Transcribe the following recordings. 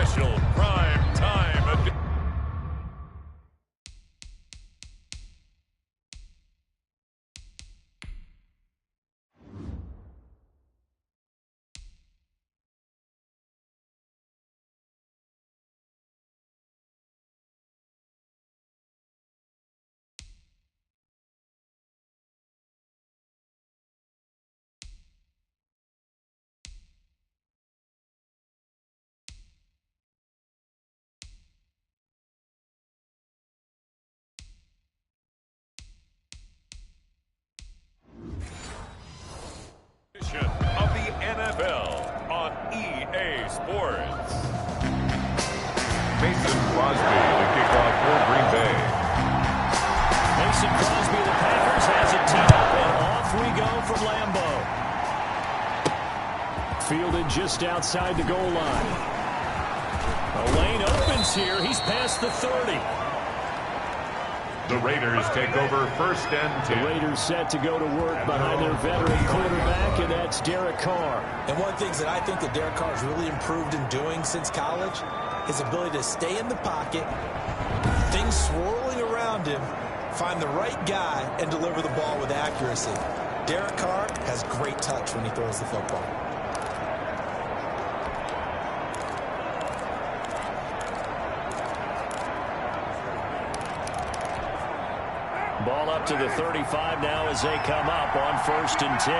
special prime time edition. Of the NFL on EA Sports. Mason Crosby, the kickoff for Green Bay. Mason Crosby, the Packers, has it teed up, and off we go from Lambeau. Fielded just outside the goal line. A lane opens here. He's past the 30. The Raiders take over 1st and 10. The Raiders set to go to work behind their veteran quarterback, and that's Derek Carr. And one of the things that I think that Derek Carr has really improved in doing since college, his ability to stay in the pocket, things swirling around him, find the right guy, and deliver the ball with accuracy. Derek Carr has great touch when he throws the football. Ball up to the 35 now as they come up on 1st and 10.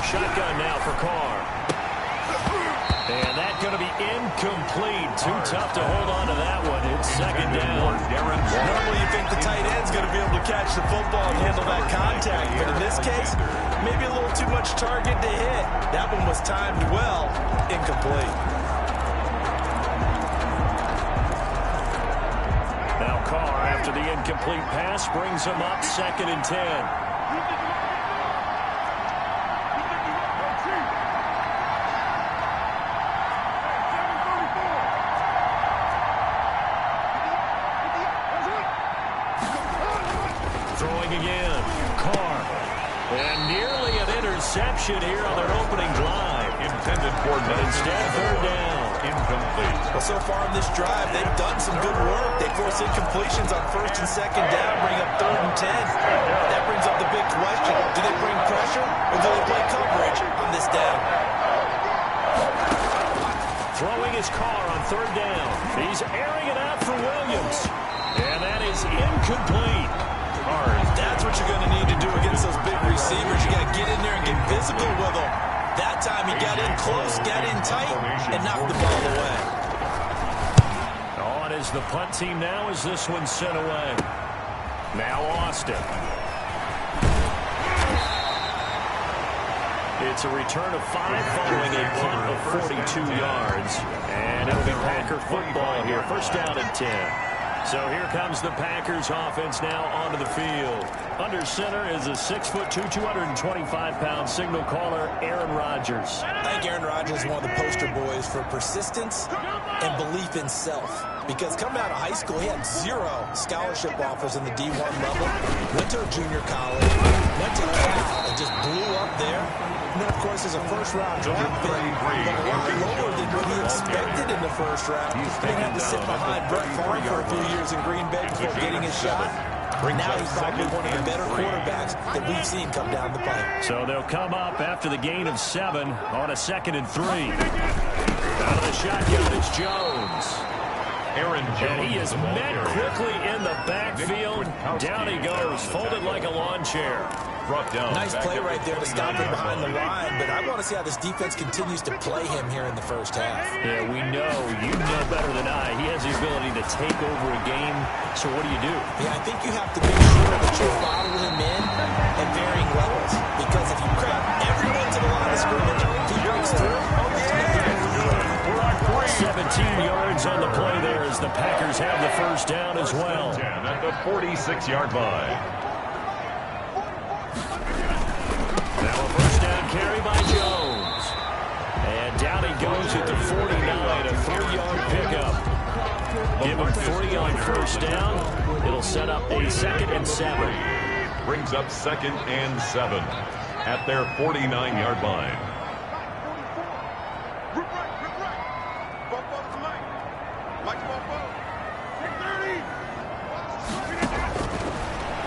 Shotgun now for Carr. And that's going to be incomplete. Too tough to hold on to that one. It's 2nd down. Normally you think the tight end's going to be able to catch the football and handle that contact. But in this case, maybe a little too much target to hit. That one was timed well. Incomplete. Now Carr, after the incomplete pass, brings him up 2nd and 10. Throwing again. Carr. And nearly an interception here on their opening drive. Intended for But instead, 3rd down. Incomplete. Well, so far in this drive, they've done some good work. They force incompletions on 1st and 2nd down, bring up 3rd and 10. That brings up the big question. Do they bring pressure or do they play coverage on this down? Throwing his Carr on 3rd down. He's airing it out for Williams. And that is incomplete. That's what you're going to need to do against those big receivers. You got to get in there and get physical with them. That time he got in close, got in tight, and knocked the ball away. On is the punt team now as this one's sent away. Now Austin. It's a return of 5 following a punt of 42 yards. And it'll be Packer football here. 1st down and 10. So here comes the Packers offense now onto the field. Under center is a 6'2", 225-pound signal caller, Aaron Rodgers. I think Aaron Rodgers is one of the poster boys for persistence and belief in self. Because coming out of high school, he had 0 scholarship offers in the D1 level. Went to a junior college, went to Cal, and just blew up there. And then, of course, there's a 1st-round draft pick, but a lot lower than what he expected in the 1st round. He had to sit behind Brett Favre for a few years in Green Bay before getting his shot. Now he's probably one of the better quarterbacks that we've seen come down the pipe. So they'll come up after the gain of 7 on a 2nd and 3. Out of the shotgun is Jones. Aaron Jones. And he is met quickly in the backfield. Down he goes, folded like a lawn chair. Nice play right there to stop him behind the line, but I want to see how this defense continues to play him here in the 1st half. Yeah, we know. You know better than I. He has the ability to take over a game. So what do you do? Yeah, I think you have to make sure that you follow him in at varying levels. Because if you crowd everyone to the line of scrimmage, if he breaks through, 17 yards on the play there as the Packers have the 1st down as well. At the 46-yard line. Now a 1st down carry by Jones. And down he goes at the 49, a 3-yard pickup. Give them 3 on first down. It'll set up a 2nd and 7. Brings up 2nd and 7 at their 49-yard line.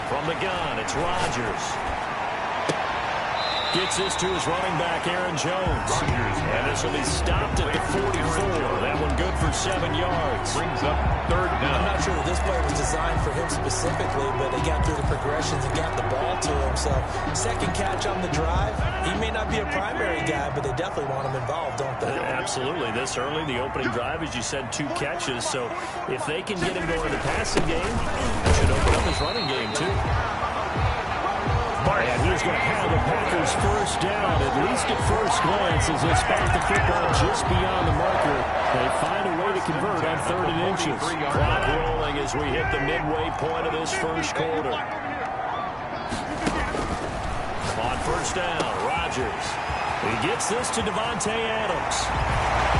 From the gun, it's Rodgers. Gets this to his running back, Aaron Jones. And this will be stopped at the 44. That one good for 7 yards. Brings up 3rd down. I'm not sure that this play was designed for him specifically, but they got through the progressions and got the ball to him. So, 2nd catch on the drive. He may not be a primary guy, but they definitely want him involved, don't they? Absolutely. This early, the opening drive, as you said, 2 catches. So, if they can get him going in the passing game, it should open up his running game, too. And he's going to have the Packers first down, at least at first glance, as they spot the football just beyond the marker. They find a way to convert on 3rd and inches. Clock rolling as we hit the midway point of this first quarter. On first down, Rodgers. He gets this to Devontae Adams.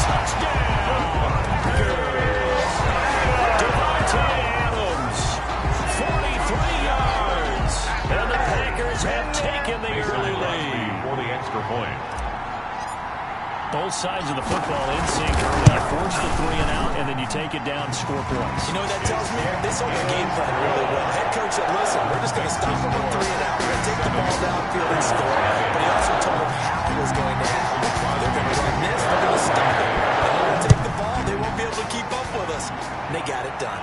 Touchdown! Packers! Devontae Adams, 43 yards. And the Packers have taken the early lead. For the extra point. Both sides of the football in sync early. Force the 3 and out, and then you take it down and score points. You know what that tells me? They saw the game plan really well. Head coach said, listen, we're just going to stop them with 3 and out. We're going to take the ball downfield and score. But he also told them how it was going to happen. They're going to run this. They're going to stop it. And they're going to take the ball. They won't be able to keep up with us. And they got it done.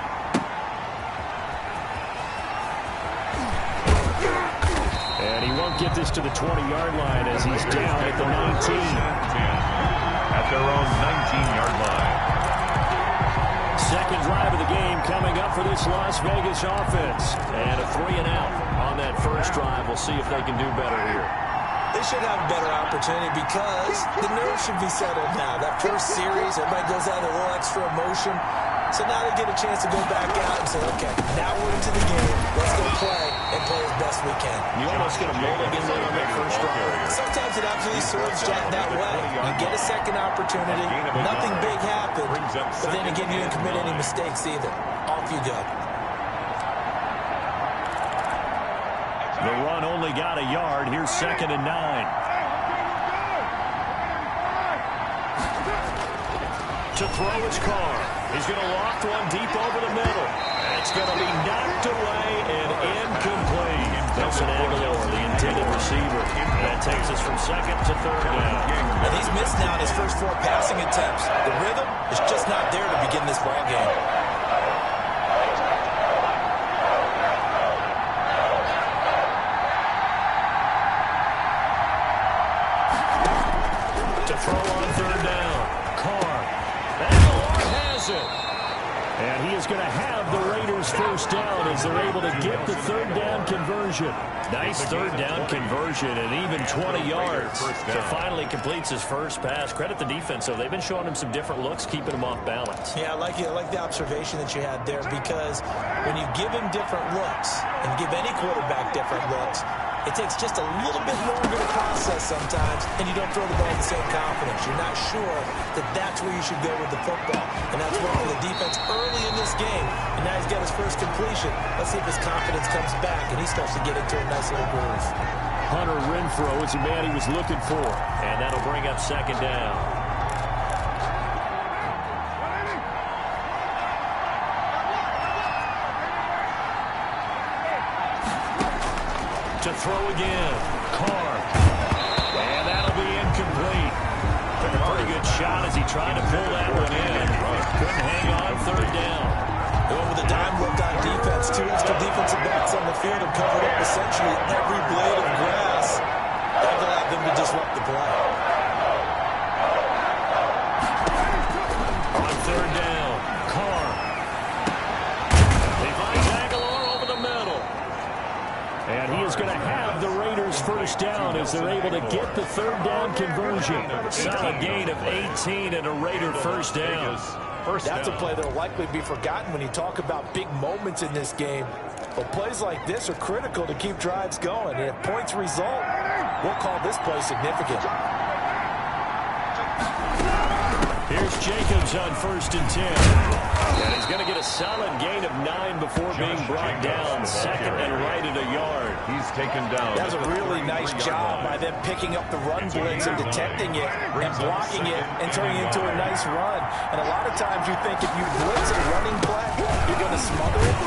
And he won't get this to the 20-yard line as he's down at the 19. At their own 19-yard line. 2nd drive of the game coming up for this Las Vegas offense. And a 3 and out on that first drive. We'll see if they can do better here. They should have a better opportunity because the nerves should be settled now. That first series, everybody goes out with a little extra emotion. So now they get a chance to go back out and say, okay, now we're into the game. Let's go play and play as best we can. You almost get a mulligan there on that first drive. Sometimes it absolutely serves Jack that way. You get a 2nd opportunity. Nothing big happened. But then again, you didn't commit any mistakes either. Off you go. The run only got a yard. Here's 2nd and 9. To throw his car. He's going to loft one deep over the middle. It's going to be knocked away and incomplete. Nelson Aguilar, the intended receiver. That takes us from 2nd to 3rd down. And he's missed now in his first 4 passing attempts. The rhythm is just not there to begin this ball game. To throw on 3rd down. Carr. Aguilar has it. And he is going to have the Raiders first down as they're able to get the 3rd down conversion. Nice 3rd down conversion and even 20 yards. So finally completes his first pass. Credit the defense, though. They've been showing him some different looks, keeping him off balance. Yeah, I like the observation that you had there because when you give him different looks and give any quarterback different looks, it takes just a little bit longer to process sometimes, and you don't throw the ball with the same confidence. You're not sure that that's where you should go with the football. And that's worked for the defense early in this game. And now he's got his first completion. Let's see if his confidence comes back, and he starts to get into a nice little groove. Hunter Renfrow is the man he was looking for. And that'll bring up 2nd down. To throw again. Carr. And that'll be incomplete. Took a pretty good shot as he tried to pull that one in. Couldn't hang on 3rd down. Going with a dime look on defense. 2 extra defensive backs on the field have covered up essentially every blade of grass. That allowed them to disrupt the play. On 3rd down. Carr. He finds Aguilar over the middle. And he is going to have the Raiders first down as they're able to get the 3rd down conversion. Solid gain of 18 and a Raider first down. That's a play that will likely be forgotten when you talk about big moments in this game. But plays like this are critical to keep drives going. And if points result, we'll call this play significant. Here's Jacobs on 1st and 10. And he's going to get a solid gain of 9 before being brought down. Second and right at a yard. He's taken down. That was a really nice job by them picking up the run blitz and detecting it and blocking it and turning it into a nice run. And a lot of times you think if you blitz a running play, you're going to smother it.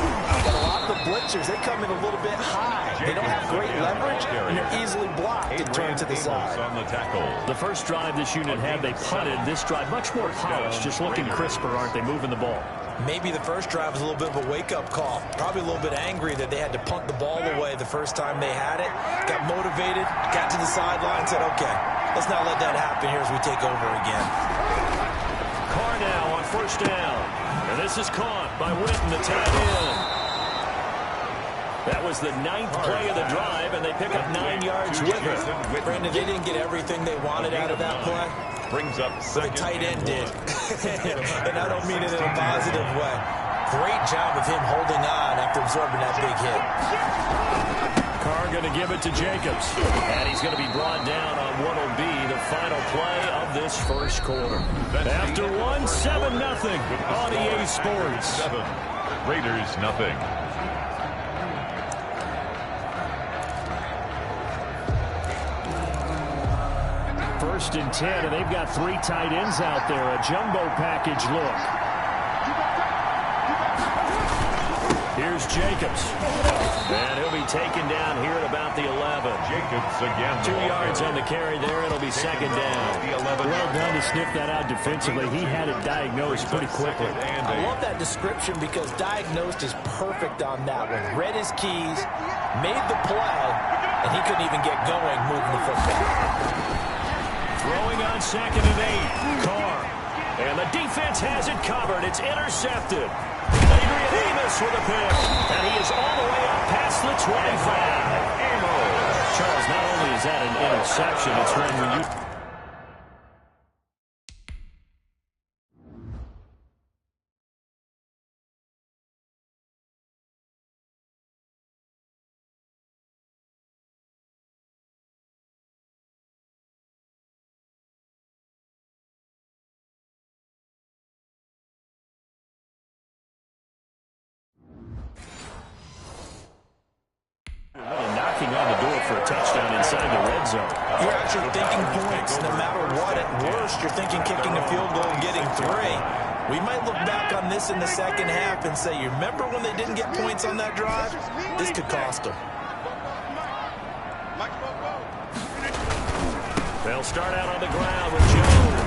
But a lot of the blitzers, they come in a little bit high. They don't have great leverage, and they're easily blocked and turned to the side. On the tackle. The first drive this unit had, they punted. This drive, much more polished, just looking crisper, aren't they, moving the ball? Maybe the first drive was a little bit of a wake-up call. Probably a little bit angry that they had to punt the ball away the first time they had it. Got motivated, got to the sideline, said, okay, let's not let that happen here as we take over again. Carr now on first down. And this is caught by Witten, the tight end. That was the 9th play of the drive, and they pick up 9 yards with it. Brandon, they didn't get everything they wanted out of that play. Brings up The tight end did. And I don't mean it in a positive way. Great job of him holding on after absorbing that big hit. Carr going to give it to Jacobs. And he's going to be brought down on what will be the final play of this first quarter. After 1, 7-0 on EA Sports. 7. Raiders nothing. First and 10, and they've got 3 tight ends out there. A jumbo package look. Here's Jacobs. And he'll be taken down here at about the 11. Jacobs again. 2 yards on the carry there. It'll be second down. Well done to sniff that out defensively. He had it diagnosed pretty quickly. I love that description because diagnosed is perfect on that one. Read his keys, made the play, and he couldn't even get going moving the football. Throwing on second and 8. Carr. And the defense has it covered. It's intercepted. Adrian Amos with a pick. And he is all the way up past the 25. Charles, not only is that an interception, it's when you... knocking on the door for a touchdown inside the red zone. You're actually thinking points. No matter what, at worst, you're thinking kicking a field goal and getting 3. We might look back on this in the second half and say, you remember when they didn't get points on that drive? This could cost them. They'll start out on the ground with Jones.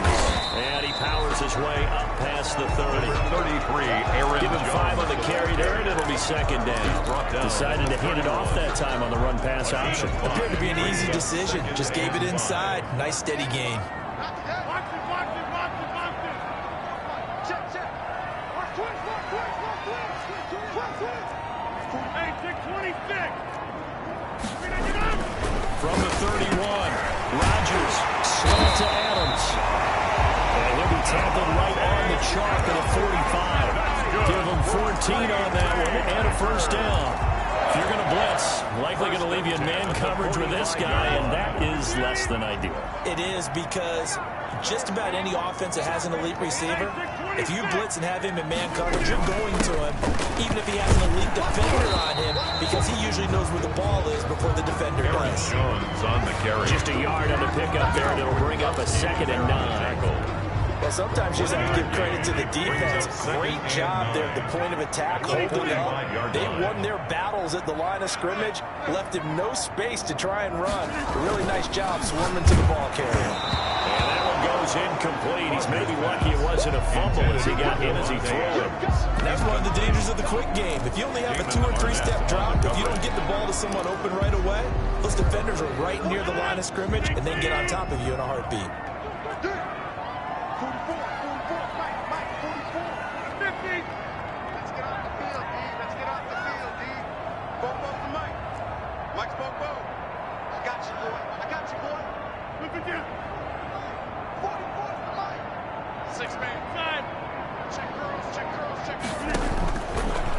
And he powers his way up past the 30. 33, Aaron Give him Jones. 5 on the carry there, and it'll be second down. Decided to hit it off that time on the run-pass option. Appeared to be an easy decision. Just gave it inside. Nice steady gain. From the 31, Rodgers slant to Adams. And he'll be tackled right on the chalk at a 45. Give him 14 on that one and a first down. If you're going to blitz, likely going to leave you in man coverage with this guy, and that is less than ideal. It is because just about any offense that has an elite receiver, if you blitz and have him in man coverage, you're going to him, even if he has an elite defender on him, because he usually knows where the ball is before the defender does. Jones on the carry. Just a yard on the pickup there, and it'll bring up a 2nd and 9. Well, sometimes you just have to give credit to the defense. Great job there at the point of attack, holding up. They won their battles at the line of scrimmage, left him no space to try and run. A really nice job swarming to the ball carrier. And that one goes incomplete. He's maybe lucky it wasn't a fumble as he got hit as he threw it. That's one of the dangers of the quick game. If you only have a 2 or 3 step drop, if you don't get the ball to someone open right away, those defenders are right near the line of scrimmage and then get on top of you in a heartbeat.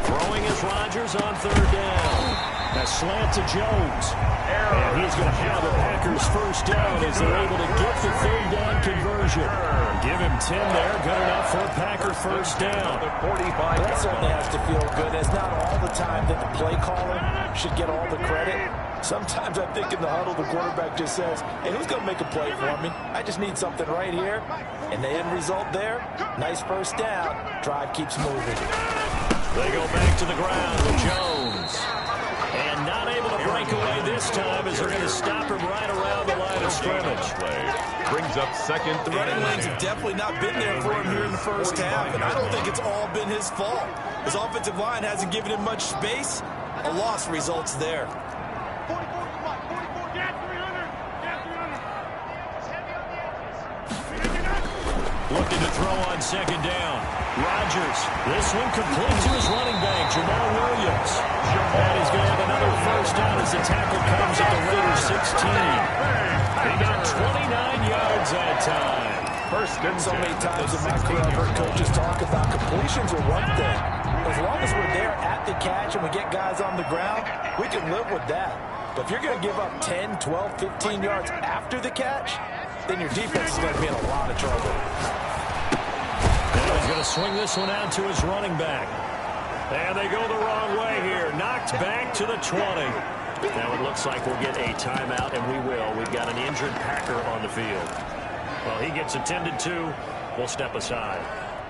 Throwing in Here's Rodgers on third down. A slant to Jones. And he's going to have the Packers first down as they're able to get the third down conversion. Give him 10 there. Good enough for a Packer first down. That certainly has to feel good. It's not all the time that the play caller should get all the credit. Sometimes I think in the huddle, the quarterback just says, hey, who's going to make a play for me? I just need something right here. And the end result there, nice first down. Drive keeps moving. They go back to the ground with Jones. And not able to break away this time as they're going to stop him right around the line of scrimmage. Brings up second. The running lanes have definitely not been there for him here in the first half, and I don't think it's all been his fault. His offensive line hasn't given him much space. A loss results there. Looking to throw on second down. Rodgers. This one complete to his running back, Jamal Williams. And he's going to have another first down as the tackle comes at the Raiders 16. He got 29 yards that time. First and so many times in my career, I've heard coaches talk about completions are one thing. As long as we're there at the catch and we get guys on the ground, we can live with that. But if you're going to give up 10, 12, 15 yards after the catch, then your defense is going to be in a lot of trouble. Now he's going to swing this one out to his running back. And they go the wrong way here. Knocked back to the 20. Now it looks like we'll get a timeout, and we will. We've got an injured Packer on the field. Well, he gets attended to. We'll step aside.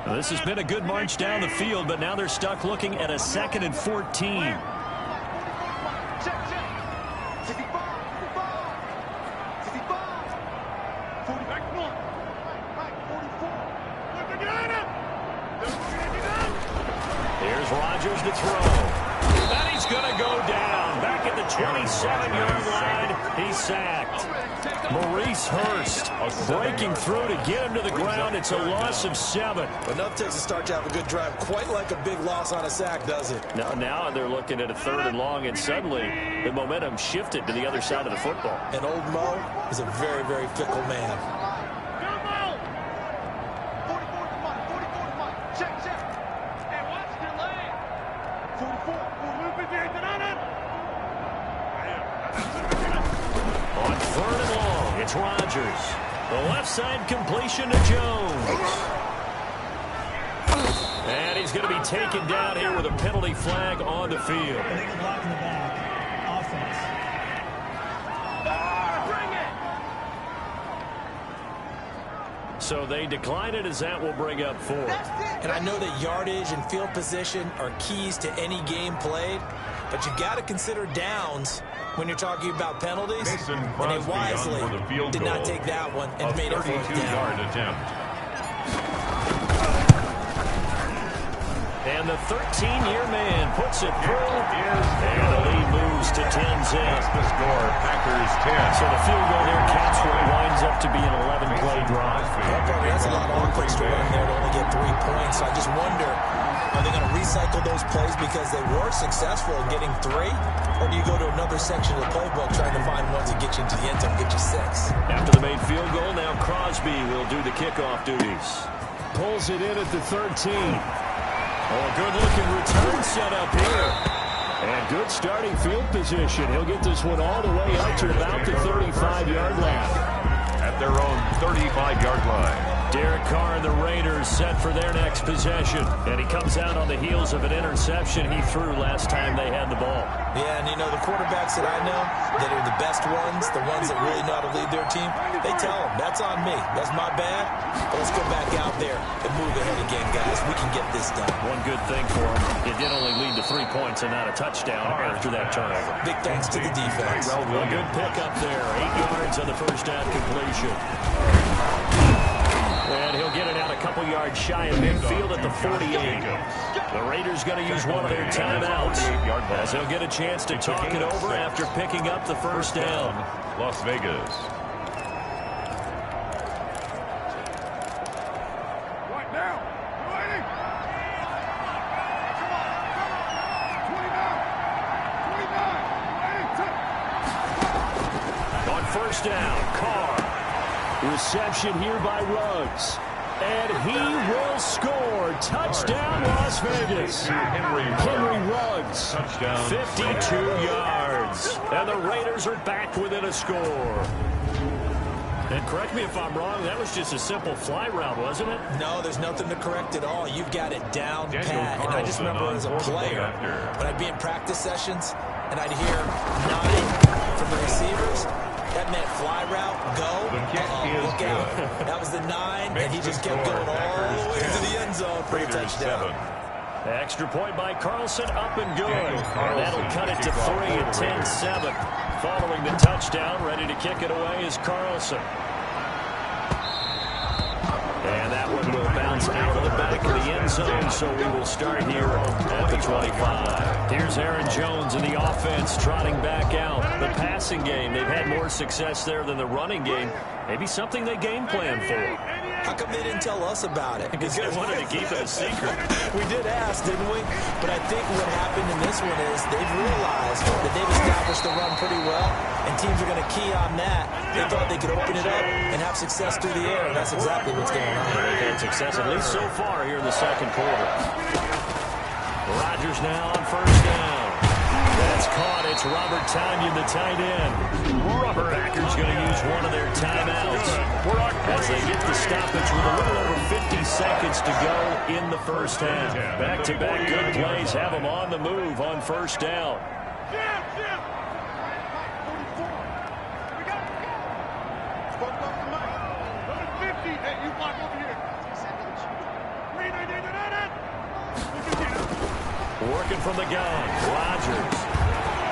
Now, this has been a good march down the field, but now they're stuck looking at a 2nd and 14. Here's Rodgers to throw. And he's going to go down. Back at the 27-yard line. He's sacked. Maurice Hurst breaking through to get him to the ground. It's a loss of 7. Enough takes a start to have a good drive. Quite like a big loss on a sack, does it? Now they're looking at a 3rd and long, and suddenly the momentum shifted to the other side of the football. And old Mo is a very, very fickle man. On 3rd and long, it's Rodgers. The left side completion to Jones. And he's going to be taken down here with a penalty flag on the field. Illegal block in the back. Offense. So they decline it as that will bring up 4th. And I know that yardage and field position are keys to any game played, but you got to consider downs when you're talking about penalties. And they wisely did not take that one and made it 4th down. Attempt. And the 13-year man puts it through. And the lead moves to 10-zip. That's the score. Packers 10. So the field goal there counts for it, winds up to be an 11-play drive. That's a lot of offense to run there to only get 3 points. So I just wonder, are they going to recycle those plays because they were successful in getting 3? Or do you go to another section of the playbook trying to find ones that get you into the end zone, get you 6? After the made field goal, now Crosby will do the kickoff duties. Pulls it in at the 13. Oh, a good-looking return set up here. And good starting field position. He'll get this one all the way up to about the 35-yard line. At their own 35-yard line. Derek Carr and the Raiders set for their next possession. And he comes out on the heels of an interception he threw last time they had the ball. Yeah, and you know, the quarterbacks that I know that are the best ones, the ones that really know how to lead their team, they tell them, that's on me. That's my bad. But let's go back out there and move ahead again, guys. We can get this done. One good thing for him, it did only lead to 3 points and not a touchdown after that turnover. Big thanks to the defense. A good pickup there. 8 yards on the first down completion. And he'll get it out a couple yards shy of midfield at the 48. The Raiders going to use one of their timeouts as they'll get a chance to talk it over after picking up the first down. Las Vegas. On first down, Carr. Reception here by Ruggs. And he will score. Touchdown, Las Vegas. Henry Ruggs yards. Touchdown. 52 yards. And the Raiders are back within a score. And correct me if I'm wrong, that was just a simple fly route, wasn't it? No, there's nothing to correct at all. You've got it down Daniel pat. And I just remember as a player, when I'd be in practice sessions and I'd hear nodding from the receivers, that meant fly route, go, look out. That was the 9, and he just kept going all the way to the end zone for a touchdown. Extra point by Carlson, up and good. And that'll cut it to 3 at 10-7. Following the touchdown, ready to kick it away is Carlson. And that one will bounce out of the back of the end zone, so we will start here at the 25. Here's Aaron Jones in the offense trotting back out. The passing game, they've had more success there than the running game. Maybe something they game plan for. How come they didn't tell us about it? Because they wanted to keep it a secret. We did ask, didn't we? But I think what happened in this one is they've realized that they've established the run pretty well, and teams are going to key on that. They thought they could open it up and have success through the air, and that's exactly what's going on. They've had success, at least so far, here in the second quarter. Rodgers now on first down. That's caught. It's Robert Tonyan, the tight end. The Packers going to use one of their timeouts as they get the stoppage with a little over 50 seconds to go in the first half. Back-to-back good plays have them on the move on first down. Working from the gun, Rodgers.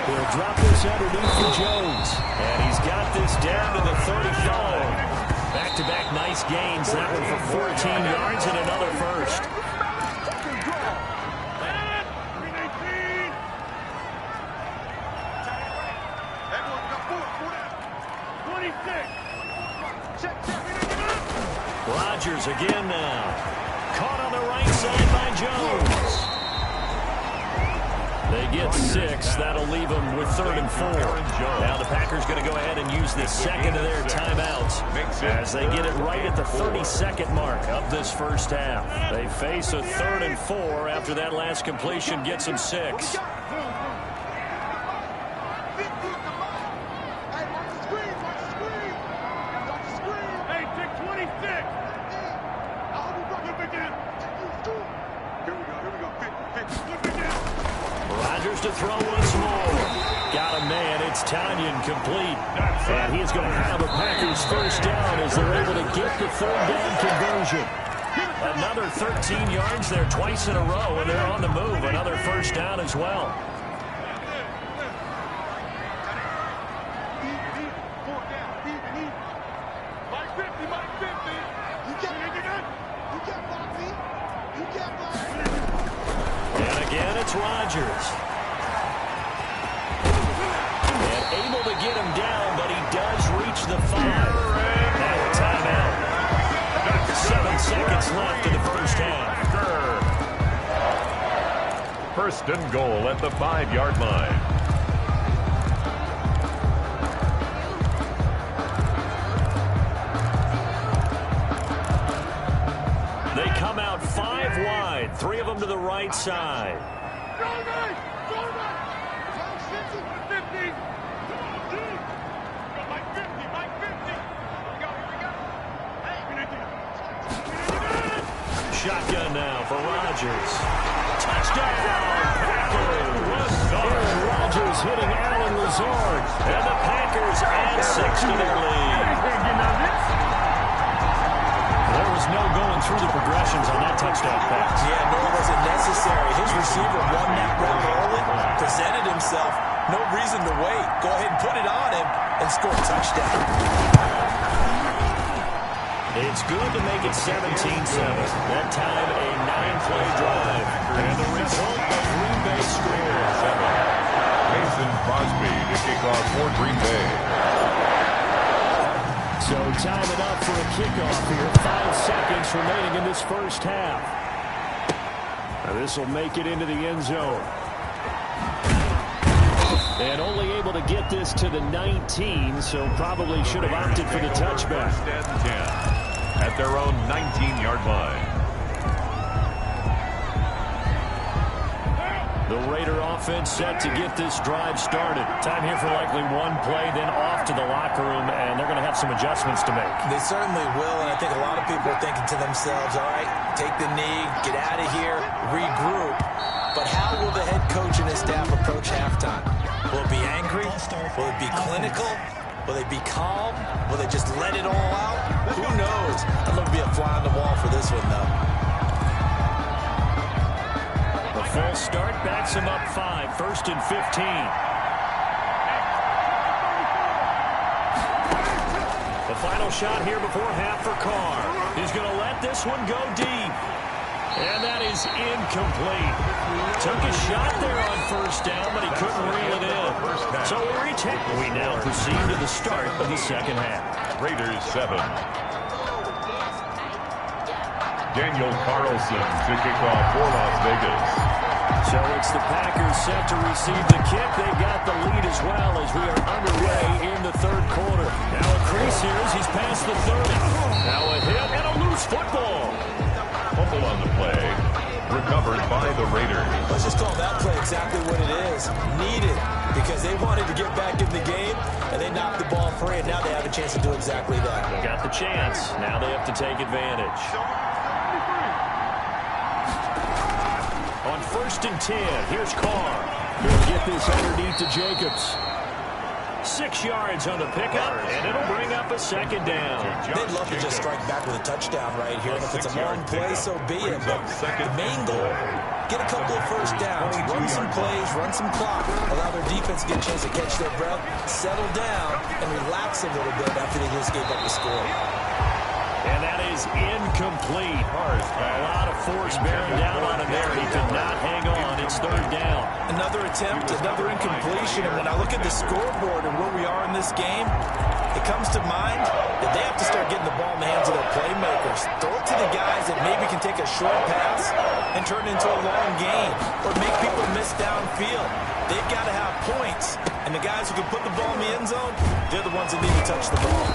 He'll drop this underneath for Jones. And he's got this down to the 35. Back-to-back nice gains. That one for 14 yards and another first. Rodgers again now. Caught on the right side by Jones. They get 6. That'll leave them with 3rd and 4. Now the Packers going to go ahead and use the second of their timeouts as they get it right at the 32nd mark of this first half. They face a 3rd and 4 after that last completion gets them 6. To throw once more. Got a man. It's Tonyan complete. And he's going to have a Packers first down as they're able to get the 3rd down conversion. Another 13 yards there twice in a row, and they're on the move. Another first down as well. And again, it's Rodgers. Able to get him down, but he does reach the 5. Now a timeout. 7 seconds left in the first half. First and goal at the 5-yard line. They come out 5 wide, 3 of them to the right side. Shotgun now for Rodgers. Touchdown, Packers! Aaron Rodgers hitting Allen Lazard. And the Packers add 6 to their lead. There was no going through the progressions on that touchdown pass. Yeah, nor was it necessary. His receiver won that run early, presented himself. No reason to wait. Go ahead and put it on him and score a touchdown. It's good to make it 17-7. That time, a 9-play drive. And the result, a Green Bay score. Mason Crosby to kick off for Green Bay. So time it up for a kickoff here. 5 seconds remaining in this first half. Now this will make it into the end zone. And only able to get this to the 19, so probably should have opted for the touchback. First and 10 at their own 19-yard line. The Raider offense set to get this drive started. Time here for likely one play, then off to the locker room, and they're going to have some adjustments to make. They certainly will, and I think a lot of people are thinking to themselves, all right, take the knee, get out of here, regroup. But how will the head coach and his staff approach halftime? Will it be angry? Will it be clinical? Will they be calm? Will they just let it all out? Who knows? I'd love to be a fly on the wall for this one, though. The full start backs him up 5, 1st and 15. The final shot here before half for Carr. He's going to let this one go deep. And that is incomplete. Took a shot there on 1st down, but he couldn't reel it in. So we now proceed to the start of the second half. Raiders 7. Daniel Carlson to kick off for Las Vegas. So it's the Packers set to receive the kick. They've got the lead as well as we are underway in the third quarter. Now a crease here as he's past the 30. Now a hit and a loose football. Fumble on the play. Recovered by the Raiders. Let's just call that play exactly what it is. Needed, because they wanted to get back in the game, and they knocked the ball free, and now they have a chance to do exactly that. They got the chance. Now they have to take advantage. On 1st and 10, here's Carr. He'll get this underneath to Jacobs. 6 yards on the pickup, and it'll bring up a second down. They'd love to just strike back with a touchdown right here. And if it's a long play, so be it. But the main goal, get a couple of 1st downs, run some plays, run some clock, allow their defense to get a chance to catch their breath, settle down, and relax a little bit after they just gave up the score. And that is incomplete. A lot of force bearing down on him there. He could not hang on. It's 3rd down. Another attempt, another incompletion. And when I look at the scoreboard and where we are in this game, it comes to mind that they have to start getting the ball in the hands of their playmakers. Throw it to the guys that maybe can take a short pass and turn it into a long gain or make people miss downfield. They've got to have points. And the guys who can put the ball in the end zone, they're the ones that need to touch the ball.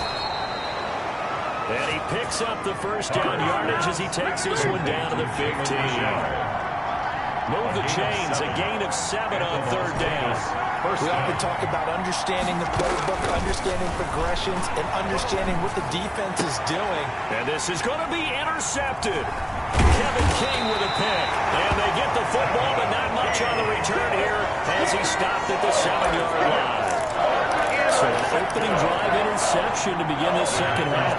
And he picks up the 1st down yardage as he takes this one down to the 15. Move the chains, a gain of 7 on 3rd down. We often talk about understanding the playbook, understanding progressions, and understanding what the defense is doing. And this is going to be intercepted. Kevin King with a pick. And they get the football, but not much on the return here as he stopped at the 7-yard line. So an opening drive interception to begin this second half.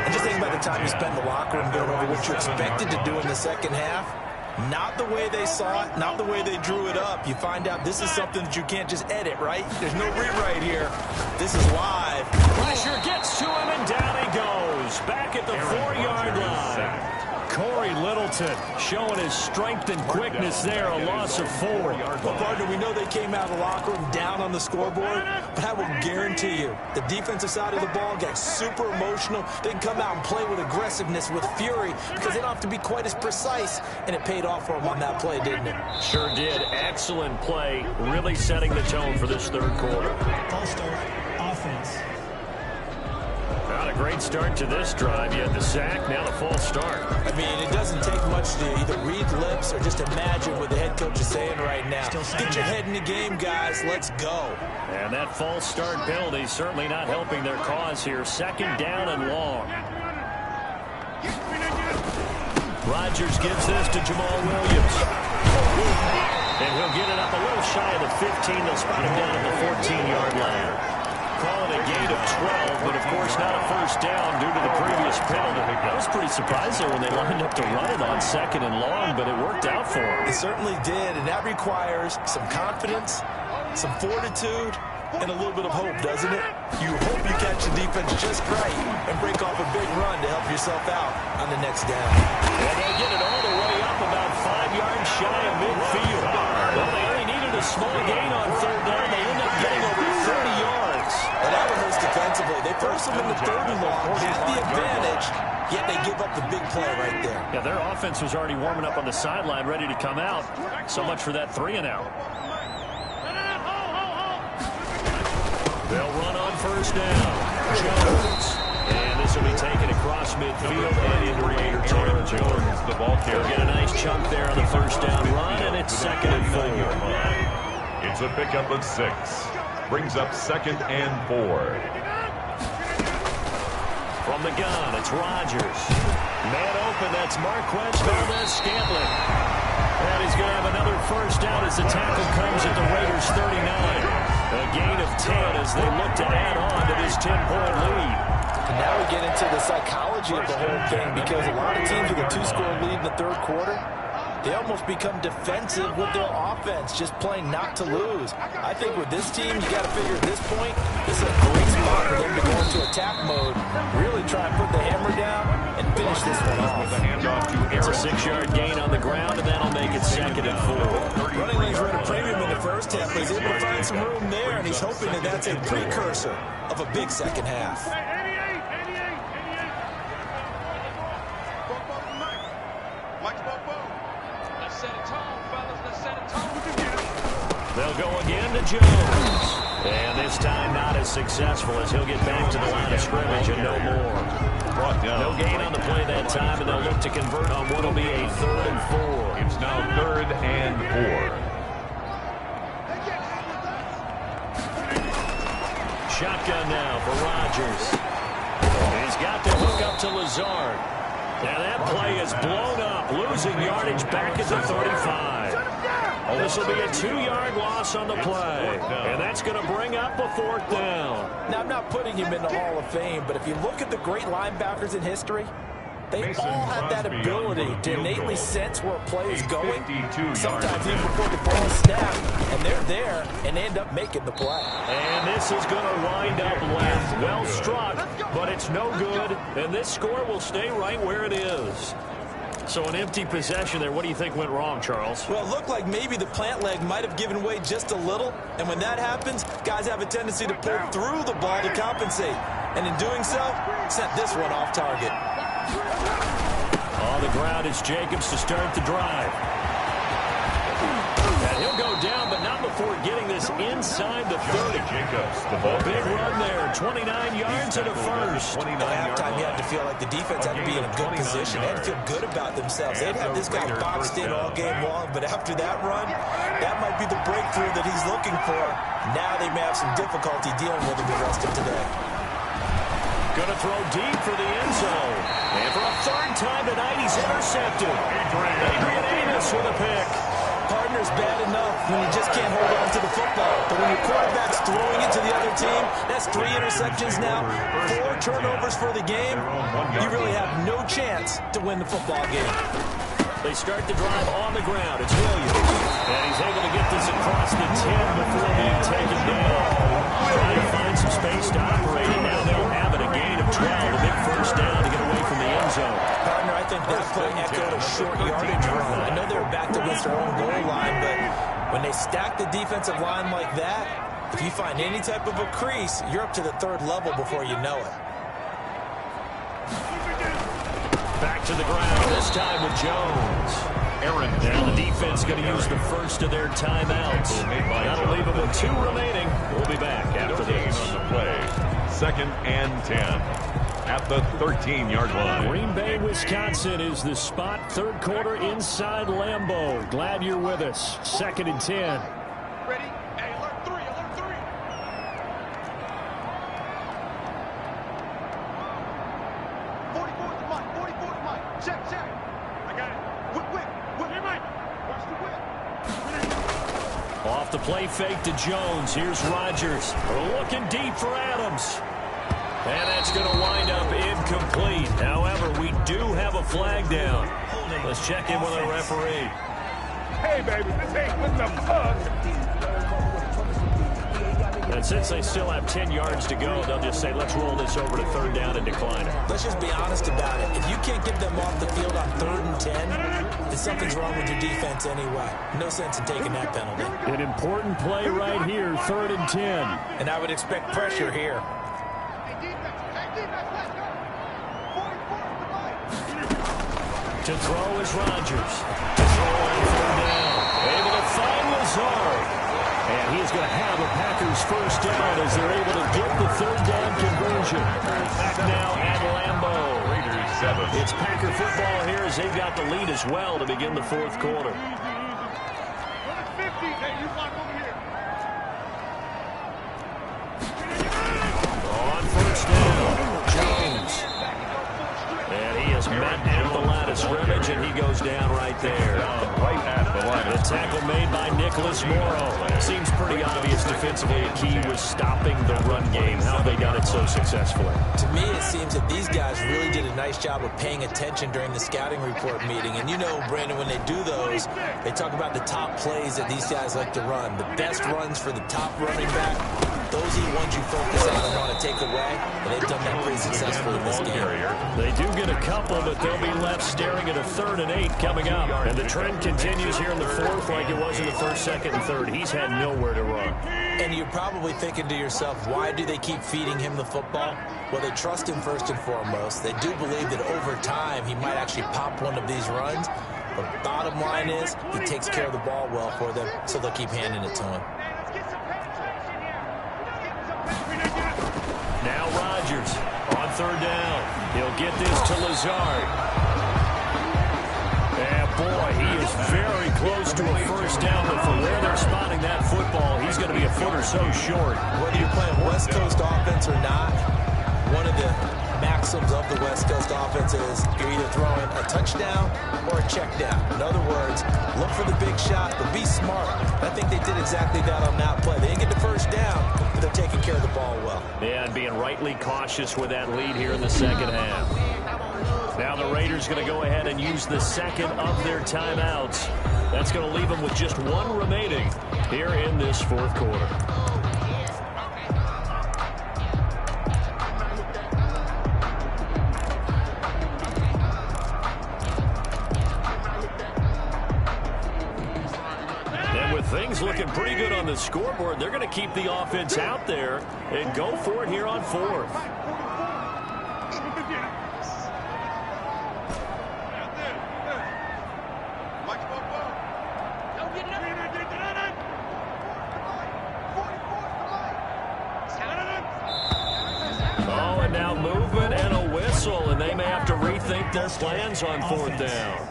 And just think about the time you spend in the locker room going over what you expected to do in the second half. Not the way they saw it, not the way they drew it up. You find out this is something that you can't just edit, right? There's no rewrite here. This is live. Pressure gets to him, and down he goes. Back at the 4-yard line. Corey Littleton showing his strength and quickness there, a loss of 4. Well, partner, we know they came out of the locker room down on the scoreboard, but I will guarantee you the defensive side of the ball got super emotional. They can come out and play with aggressiveness, with fury, because they don't have to be quite as precise, and it paid off for them on that play, didn't it? Sure did. Excellent play, really setting the tone for this third quarter. Full start, offense. Not a great start to this drive. You had the sack, now the false start. I mean, it doesn't take much to either read lips or just imagine what the head coach is saying right now. Get your head in the game, guys. Let's go. And that false start penalty certainly not helping their cause here. 2nd down and long. Rodgers gives this to Jamal Williams. And he'll get it up a little shy of the 15. They'll spot him down at the 14-yard line. Call it a gain of 12, but of course not a 1st down due to the previous penalty. I was pretty surprised there when they lined up to run it on 2nd and long, but it worked out for them. It certainly did, and that requires some confidence, some fortitude, and a little bit of hope, doesn't it? You hope you catch the defense just right and break off a big run to help yourself out on the next down. And they get it all the way up about 5 yards shy of midfield. Well, they only needed a small gain on 3rd down. They end up getting over 30 yards. But that one hurts defensively. They force them into 3rd and long, had the advantage, yet they give up the big play right there. Yeah, their offense was already warming up on the sideline, ready to come out. So much for that 3-and-out. They'll run on 1st down. Jones And this will be taken across midfield and into Raider territory. The ball carrier. They'll get a nice chunk there on the first down run, and it's 2nd and 4. It's a pickup of 6. Brings up 2nd and 4. From the gun, it's Rodgers. Man open, that's Marquez Valdez-Scantling. And he's going to have another first down as the tackle comes at the Raiders' 39. A gain of 10 as they look to add on to this 10-point lead. And now we get into the psychology of the whole thing, because a lot of teams with a 2-score lead in the third quarter, they almost become defensive with their offense, just playing not to lose. I think with this team, you got to figure at this point, this is a great spot for them to go into attack mode, really try and put the hammer down and finish this one off. It's a 6-yard gain on the ground, and that'll make it 2nd and 4. Running lanes were at a premium in the first half, but he's able to find some room there, and he's hoping that that's a precursor of a big second half. They'll go again to Jones. And this time not as successful as he'll get back to the line of scrimmage and no more. No gain on the play that time, and they'll look to convert on what will be a 3rd and 4. It's now 3rd and 4. Shotgun now for Rodgers. He's got to hook up to Lazard. And that play is blown up, losing yardage back at the 35. This will be a 2-yard loss on the play. And that's going to bring up a 4th down. Now, I'm not putting him in the Hall of Fame, but if you look at the great linebackers in history, they all have that ability to innately sense where a play is going. Sometimes even before the ball is snapped, and they're there and end up making the play. And this is going to wind up left. Well struck, but it's no good. And this score will stay right where it is. So an empty possession there. What do you think went wrong, Charles? Well, it looked like maybe the plant leg might have given way just a little. And when that happens, guys have a tendency to pull through the ball to compensate. And in doing so, sent this one off target. On the ground is Jacobs to start the drive. And he'll go down, but not before getting this inside the 30. Jacobs, the A big run there, 29 yards and a first. At halftime, you had to feel like the defense had to be in a good position. They had to feel good about themselves. They'd have this guy boxed in all game long, but after that run, that might be the breakthrough that he's looking for. Now they may have some difficulty dealing with him the rest of today. Going to throw deep for the end zone. And for a 3rd time tonight, he's intercepted. Adrian Amos with a pick. Partner's bad enough when you just can't hold on to the football. But when your quarterback's throwing it to the other team, that's 3 interceptions now, 4 turnovers for the game. You really have no chance to win the football game. They start the drive on the ground. It's Williams. And he's able to get this across the 10 before being taken down. Trying to find some space to operate, and now they'll have it. A gain of 12, a big first down to get away from the end zone. Partner, I think that play echoed a short yardage run. I know they were backed against their own goal line, but when they stack the defensive line like that, if you find any type of a crease, you're up to the 3rd level before you know it. Back to the ground, this time with Jones. Now the defense going to use the first of their timeouts. That'll leave them with 2 remaining. We'll be back after this. On the play. 2nd and 10 at the 13-yard line. Green Bay, Wisconsin is the spot. 3rd quarter inside Lambeau. Glad you're with us. 2nd and 10. Ready? Hey, alert 3, alert 3. 44 to Mike, 44 to Mike. Check. I got it. Whip. Hey, Mike. Watch the whip. Off the play fake to Jones. Here's Rodgers. Looking deep for Adams. And that's going to wind up incomplete. However, we do have a flag down. Let's check in with our referee. Hey, baby, this ain't what the fuck. And since they still have 10 yards to go, they'll just say, let's roll this over to 3rd down and decline it. Let's just be honest about it. If you can't get them off the field on 3rd and 10, then something's wrong with your defense anyway. No sense in taking that penalty. An important play right here, 3rd and 10. And I would expect pressure here. To throw is Rodgers. To throw and 3rd down. Able to find Lazard. And he is going to have a Packers first down as they're able to get the third down conversion. Back now at Lambeau. Raiders 7. It's Packer football here as they've got the lead as well to begin the fourth quarter. On first down, Jones. And he is met at the line of scrimmage, and he goes down right there. Right at the line. The tackle made by Nicholas Morrow. Seems pretty obvious defensively. A key was stopping the run game. How they got it so successfully. To me, it seems that these guys really did a nice job of paying attention during the scouting report meeting. And you know, Brandon, when they do those, they talk about the top plays that these guys like to run. The best runs for the top running back. Those are the ones you focus on and want to take away, and they've done that pretty successfully in this game. They do get a couple, but they'll be left staring at a 3rd and 8 coming up. And the trend continues here in the fourth like it was in the first, second, and third. He's had nowhere to run. And you're probably thinking to yourself, why do they keep feeding him the football? Well, they trust him first and foremost. They do believe that over time he might actually pop one of these runs. But bottom line is, he takes care of the ball well for them, so they'll keep handing it to him. Now Rodgers on 3rd down. He'll get this to Lazard. And boy, he is very close to a first down, but from where they're spotting that football, he's going to be a foot or so short. Whether you're playing West Coast offense or not, one of the maxims of the West Coast offense is you're either throwing a touchdown or a check down. In other words, look for the big shot, but be smart. I think they did exactly that on that play. They didn't get the first down, but they're taking care of the ball well. Yeah, and being rightly cautious with that lead here in the second half. Now the Raiders going to go ahead and use the second of their timeouts. That's going to leave them with just one remaining here in this fourth quarter. Things looking pretty good on the scoreboard. They're going to keep the offense out there and go for it here on 4th. Oh, and now movement and a whistle, and they may have to rethink their plans on 4th down.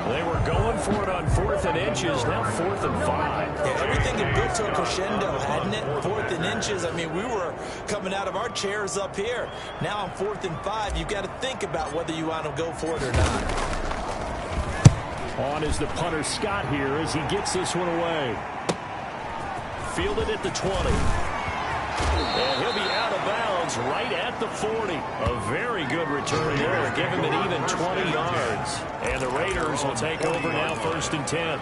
They were going for it on 4th and inches, now 4th and 5. Yeah, everything had built to a crescendo, hadn't it? 4th and inches. I mean, we were coming out of our chairs up here. Now on 4th and 5, you've got to think about whether you want to go for it or not. On is the punter Scott here as he gets this one away. Fielded at the 20. And he'll be out of bounds right at the 40. A very good return there. Give him an even 20 yards. And the Raiders will take over now 1st and 10.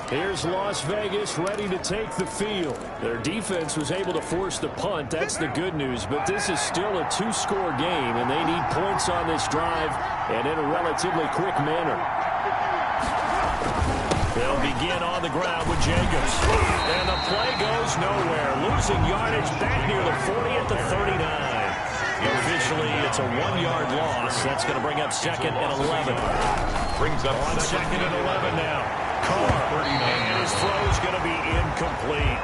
Here's Las Vegas ready to take the field. Their defense was able to force the punt. That's the good news. But this is still a 2-score game, and they need points on this drive and in a relatively quick manner. They'll begin on the ground with Jacobs. And the play goes nowhere. Losing yardage back near the 40 at the 39. Officially, it's a 1-yard loss. That's going to bring up 2nd and 11. Brings up on 2nd and 11 now. Carr. And his throw is going to be incomplete.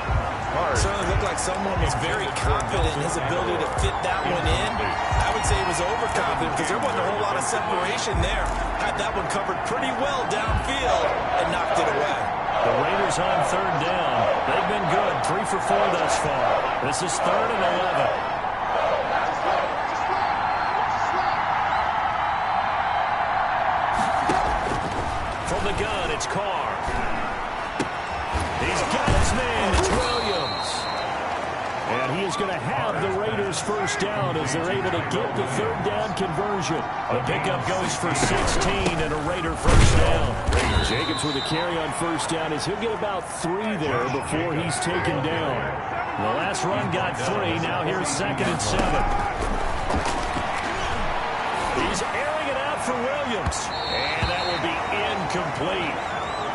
It certainly looked like someone was very confident in his ability to fit that one in. I would say he was overconfident because there wasn't a whole lot of separation there. Had that one covered pretty well downfield and knocked it away. The Raiders on 3rd down. They've been good. 3 for 4 thus far. This is 3rd and 11. From the gun, it's Carr. He's got his man. It's Williams. And he is going to have the Raiders first down as they're able to get the 3rd down conversion. The pickup goes for 16 and a Raider first down. Jacobs with a carry on 1st down as he'll get about 3 there before he's taken down. The last run got 3. Now here's 2nd and 7. He's airing it out for Williams. And that will be incomplete.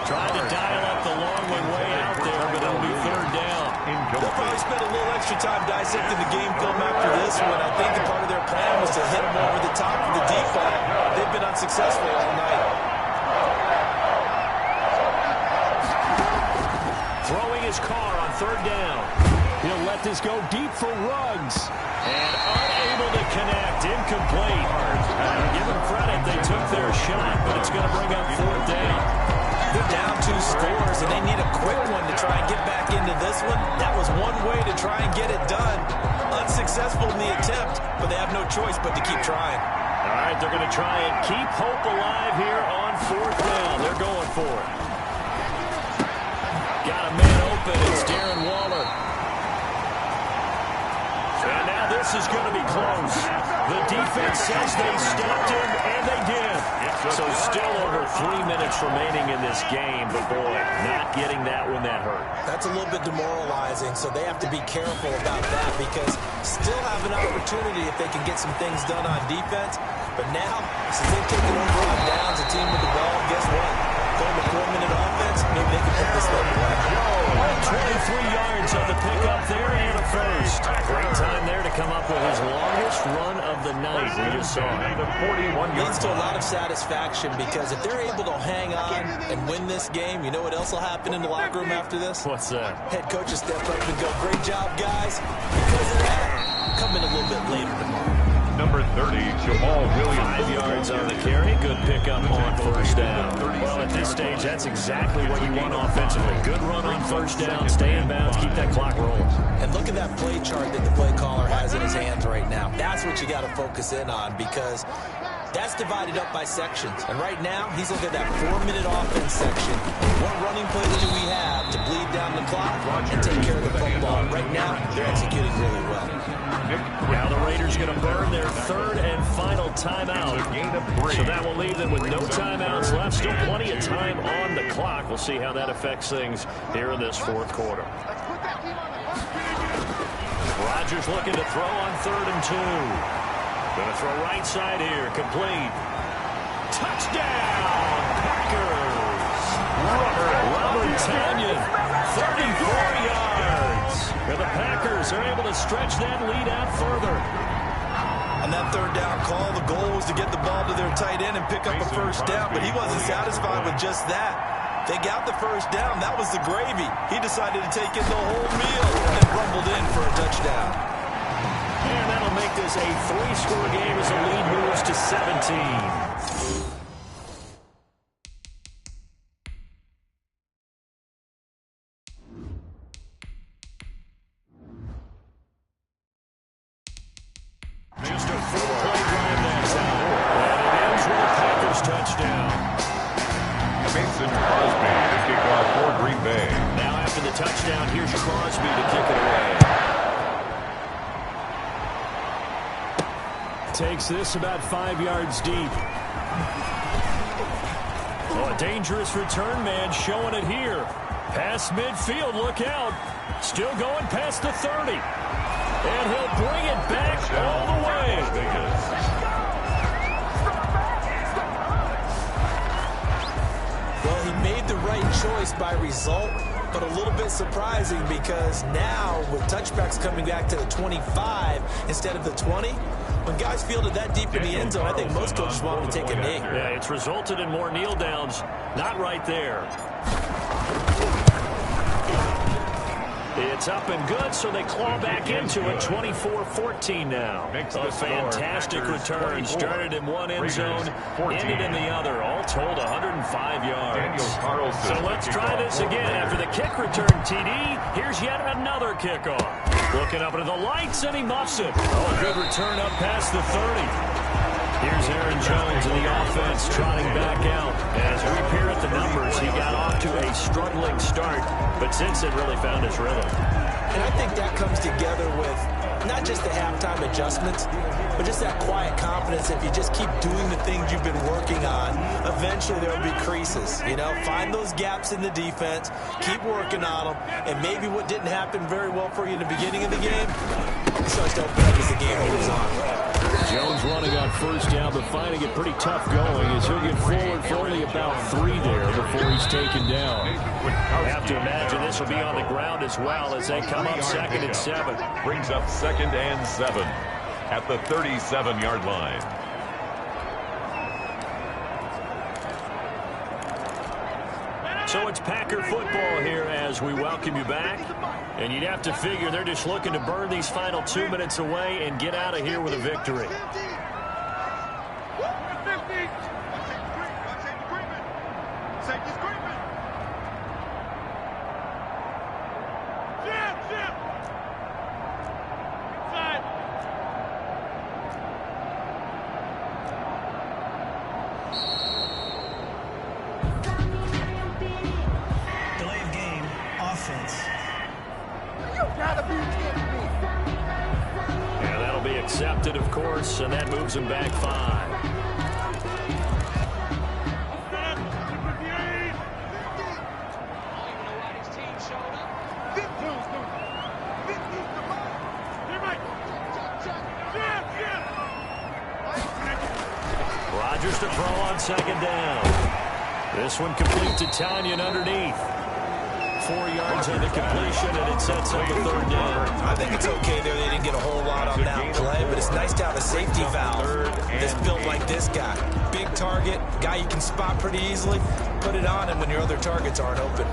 Tried to dial up the long one way out there, but it'll be 3rd down. They'll probably spend a little extra time dissecting the game film after this one. I think the part of their plan was to hit him over the top of the deep ball. They've been unsuccessful all night. Throwing his car on third down. He'll let this go deep for Ruggs. And unable to connect. Incomplete. Give them credit. They took their shot, but it's going to bring up fourth down. They're down 2 scores, and they need a quick one to try and get back into this one. That was one way to try and get it done. Unsuccessful in the attempt, but they have no choice but to keep trying. All right, they're going to try and keep hope alive here on fourth down. They're going for it. Got a man open. It's Darren Waller. And now this is going to be close. The defense says they stopped him, and they did. So still over 3 minutes remaining in this game, but boy, not getting that one that hurt. That's a little bit demoralizing, so they have to be careful about that because still have an opportunity if they can get some things done on defense. But now, since they've taken over on downs, a team with the ball, guess what? Going to 4-minute offense, maybe they can put this thing away. 23 yards on the pickup there and a first. Great time there to come up with his longest run of the night. We just saw it. Leads to a lot of satisfaction because if they're able to hang on and win this game, you know what else will happen in the locker room after this? What's that? Head coach will step up and go, great job, guys. Because of that, come in a little bit later tomorrow. Number 30, Jamal Williams. 5 yards on the carry. Good pickup on first down. Well, at this stage, that's exactly what you want offensively. Good run on first down. Stay in bounds. Keep that clock rolling. And look at that play chart that the play caller has in his hands right now. That's what you got to focus in on because that's divided up by sections. And right now, he's looking at that 4-minute offense section. What running plays do we have to bleed down the clock and take care of the football? Right now, they're executing really well. Now the Raiders going to burn their third and final timeout. So that will leave them with no timeouts left. Still plenty of time on the clock. We'll see how that affects things here in this fourth quarter. Rodgers looking to throw on 3rd and 2. Going to throw right side here. Complete. Touchdown, Packers. Robert Tonyan, 34 yards. And the Packers are able to stretch that lead out further. On that 3rd down call, the goal was to get the ball to their tight end and pick up a first down, but he wasn't satisfied with just that. They got the first down. That was the gravy. He decided to take in the whole meal and rumbled in for a touchdown. And that'll make this a 3-score game as the lead moves to 17. Just a 4-play drive that's out. And it ends with a Packers touchdown. Mason Crosby to kick off for Green Bay. Now after the touchdown, here's Crosby to kick it away. Takes this about 5 yards deep. Oh, a dangerous return man showing it here. Past midfield, look out. Still going past the 30. And he'll bring it back all the way. Well, he made the right choice by result, but a little bit surprising because now with touchbacks coming back to the 25 instead of the 20, when guys fielded that deep in the end zone, I think most coaches want him to take a knee. Yeah, it's resulted in more kneel downs. Not right there. It's up and good, so they claw back into it. 24-14 now. A fantastic return. Started in one end zone, ended in the other. All told, 105 yards. So let's try this again. After the kick return, TD, here's yet another kickoff. Looking up into the lights, and he muffs it. Oh, a good return up past the 30. Here's Aaron Jones in the offense trotting back out. As we peer at the numbers, he got off to a struggling start, but since it really found his rhythm. And I think that comes together with not just the halftime adjustments, but just that quiet confidence. If you just keep doing the things you've been working on, eventually there will be creases. You know, find those gaps in the defense, keep working on them, and maybe what didn't happen very well for you in the beginning of the game starts to open up as the game moves on. Jones running on first down, but finding it pretty tough going as he'll get forward for only about 3 there before he's taken down. I have to imagine this will be on the ground as well as they come up 2nd and 7. Brings up 2nd and 7 at the 37-yard line. So it's Packer football here as we welcome you back. And you'd have to figure they're just looking to burn these final 2 minutes away and get out of here with a victory. Yeah, that'll be accepted, of course, and that moves him back 5. Rodgers to throw on 2nd down. This one complete to Tanyan underneath. 4 yards on the completion, and it sets up a 3rd down. I think it's okay there. They didn't get a whole lot on that play, but it's nice to have a safety valve that's built like this guy. Big target, guy you can spot pretty easily. Put it on him when your other targets aren't open.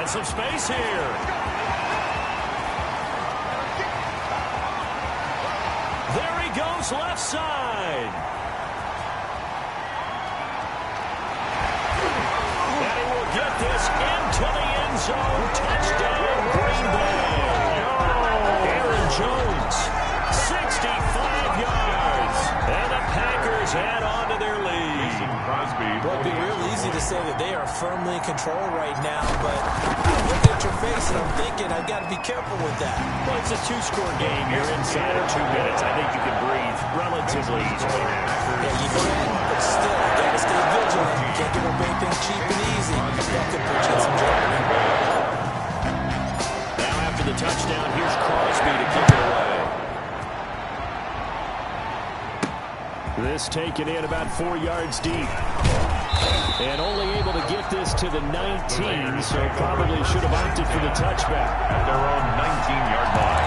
Some space here. There he goes, left side. And he will get this into the end zone. Touchdown, Green Bay. Aaron Jones, 65 yards. And the Packers add on to their lead. Well, it'd be real easy to say that they are firmly in control right now, but I'm looking at your face and I'm thinking I've got to be careful with that. Well, it's a 2-score game. You're inside of 2 minutes. I think you can breathe relatively easily now. Yeah, you can, but still, you got to stay vigilant. You can't give away things cheap and easy. That could put you in some jeopardy. Now after the touchdown, here's Crosby to kick it away. This taken in about 4 yards deep. And only able to get this to the 19, so probably should have opted for the touchback. At their own 19-yard line.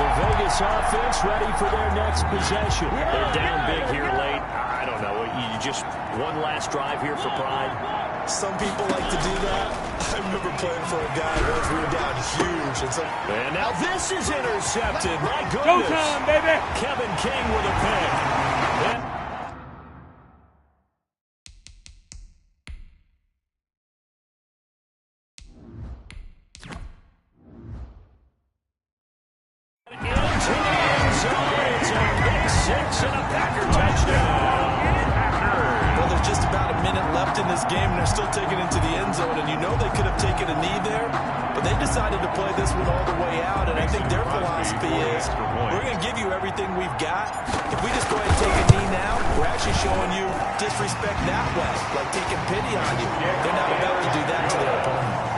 The Vegas offense ready for their next possession. They're down big here late. I don't know. You just one last drive here for pride. Some people like to do that. I remember playing for a guy once we were down huge. And now this is intercepted. My goodness. Go time, baby. Kevin King with a pick. Into the end zone. It's a pick 6 and a Packer touchdown. Well, there's just about a minute left in this game, and they're still taking it to the end zone. And you know they could have taken a knee there, but they decided to play this one all the way out. And I think their philosophy is, we're going to give you everything we've got. If we just go ahead and take a knee now, we're actually showing you disrespect that way, like taking pity on you. They're not about to do that to their opponent.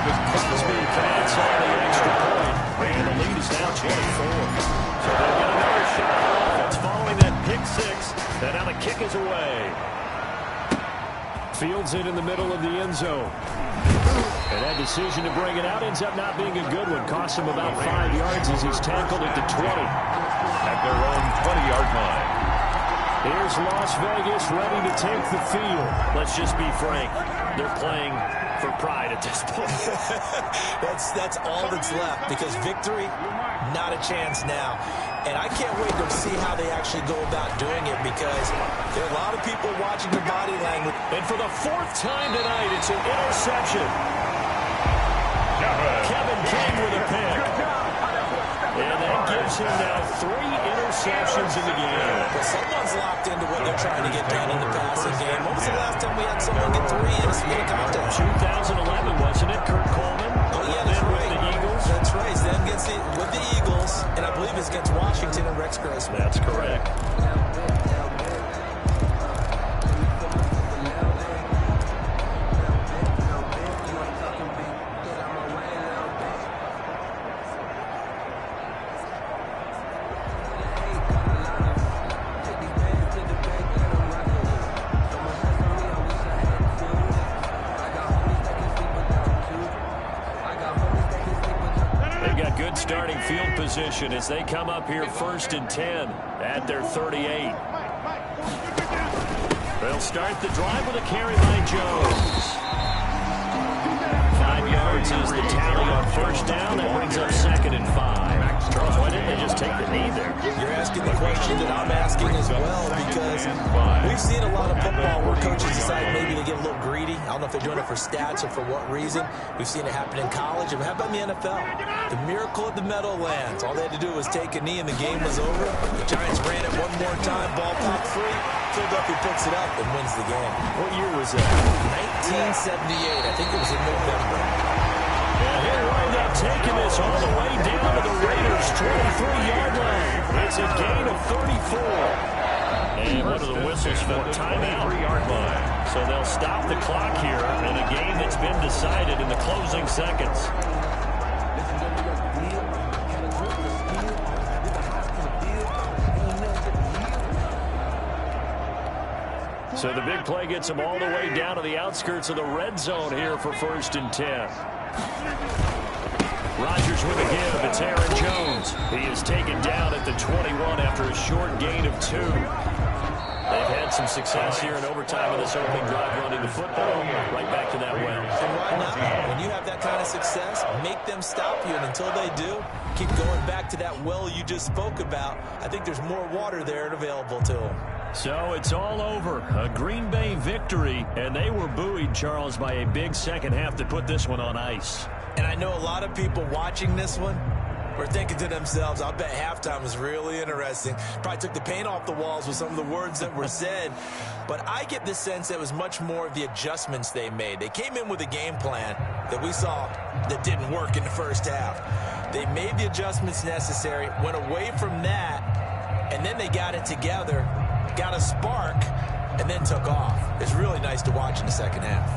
Crosby counts on the extra point. And the lead is now 24. So they'll get another shot at offense following that pick 6. And now the kick is away. Fields it in the middle of the end zone. And that decision to bring it out ends up not being a good one. Costs him about 5 yards as he's tackled at the 20. At their own 20-yard line. Here's Las Vegas ready to take the field. Let's just be frank. They're playing for pride at this point. That's all that's left, because victory, not a chance now. And I can't wait to see how they actually go about doing it, because there are a lot of people watching the body language. And for the 4th time tonight, it's an interception. Kevin King with a pick. And that gives him now 3 interceptions in the game. But someone's locked into what they're trying to get done in the passing game. When was the last time we had someone get 3 in a contest? 2011, wasn't it? Kurt Coleman. Oh, yeah, that's right. With the Eagles. That's right. Then gets it with the Eagles, and I believe it's against Washington and Rex Grossman. That's correct. position as they come up here 1st and 10 at their 38. They'll start the drive with a carry by Jones. 5 yards is the tally on 1st down. That brings up 2nd and 5. Charles, why didn't they just take the knee there? You're asking the question that I'm asking as well, because we've seen a lot of football where coaches decide maybe to get a little greedy. I don't know if they're doing it for stats or for what reason. We've seen it happen in college. And how about in the NFL? The miracle of the Meadowlands. All they had to do was take a knee and the game was over. The Giants ran it one more time, ball popped free. Philadelphia picks it up and wins the game. What year was that? 1978. I think it was in November. And he'll wind up taking this all the way down to the Raiders' 23-yard line. It's a gain of 34. And what are the whistles for? Timeout. So they'll stop the clock here in a game that's been decided in the closing seconds. So the big play gets them all the way down to the outskirts of the red zone here for 1st and 10. Rodgers with a give. It's Aaron Jones. He is taken down at the 21 after a short gain of 2. They've had some success here in overtime in this opening drive running the football. Right back to that well. And why not? When you have that kind of success, make them stop you. And until they do, keep going back to that well you just spoke about. I think there's more water there and available to them. So it's all over. A Green Bay victory, and they were buoyed, Charles, by a big second half to put this one on ice. And I know a lot of people watching this one were thinking to themselves, I'll bet halftime was really interesting. Probably took the paint off the walls with some of the words that were said. But I get the sense that it was much more of the adjustments they made. They came in with a game plan that we saw that didn't work in the first half. They made the adjustments necessary, went away from that, and then they got it together, got a spark, and then took off. It's really nice to watch in the second half.